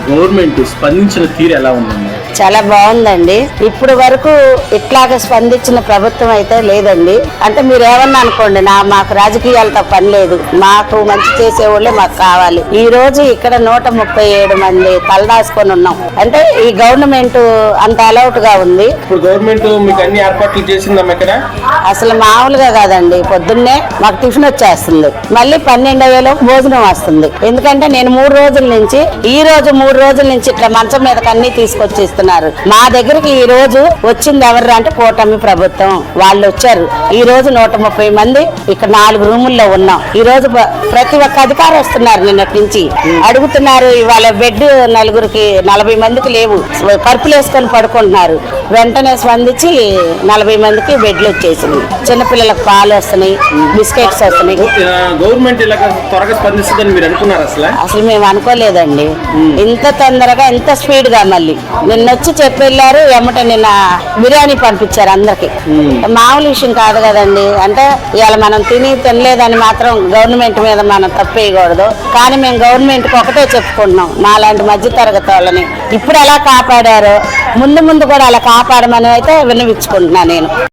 Government స్పందించిన తీరు ఎలా ఉందండి? చాలా బాగుందండి. ఇప్పుడు వరకు ఇట్లాగ స్పందించిన ప్రభుత్వం అయితే లేదండి. అంటే మీరు ఏమన్నా అనుకోండి, మాకు రాజకీయాలతో పని లేదు, మాకు మంచి చేసేవాళ్ళే మాకు కావాలి. ఈ రోజు ఇక్కడ 137 మంది తలదాసుకొని ఉన్నాం. అంటే ఈ గవర్నమెంట్ అంత అలౌట్ గా ఉంది. ఇప్పుడు గవర్నమెంట్ మీకు అన్ని ఏర్పాట్లు చేసిందమ్మా ఇక్కడ? అసలు మామూలుగా కాదండి. పొద్దున్నే మాకు టిఫిన్ వచ్చేస్తుంది, మళ్ళీ 12:00 భోజనం వస్తుంది. ఎందుకంటే నేను 3 రోజుల నుంచి, ఈ రోజు 3 రోజుల నుంచి ఇట్లా మంచం మీదకి అన్ని తీసుకొచ్చి ఇస్తున్నారు. మా దగ్గరికి ఈ రోజు వచ్చింది ఎవరు అంటే కూటమి ప్రభుత్వం వాళ్ళు వచ్చారు. ఈ రోజు 130 మంది ఇక్కడ 4 రూముల్లో ఉన్నాం. ఈ రోజు ప్రతి ఒక్క అధికారి వస్తున్నారు. నిన్నటి నుంచి అడుగుతున్నారు. ఇవాళ బెడ్ 40 మందికి లేవు, పరుపులు వేసుకొని పడుకుంటున్నారు. వెంటనే స్పందించి 40 మందికి బెడ్లు వచ్చేసింది. చిన్నపిల్లలకు పాలు వస్తున్నాయి, బిస్కెట్స్ వస్తున్నాయి. గవర్నమెంట్ త్వరగా స్పందిస్తుందని మీరు అనుకున్నారు? అసలు మేము అనుకోలేదండి ఇంత తొందరగా, ఇంత స్పీడ్ గా. మళ్ళీ నిన్న వచ్చి చెప్పెళ్ళారు, ఎమ్మట నిన్న బిర్యానీ పంపించారు అందరికి. మామూలు విషయం కాదు కదండి. అంటే ఇవాళ మనం తినలేదని మాత్రం గవర్నమెంట్ మీద మనం తప్పేయకూడదు. కానీ మేము గవర్నమెంట్ కి ఒకటే చెప్పుకుంటున్నాం, మాలాంటి మధ్య తరగతి వాళ్ళని ఇప్పుడు ఎలా కాపాడారో ముందు ముందు కూడా అలా కాపాడమని అయితే విన్నవించుకుంటున్నా నేను.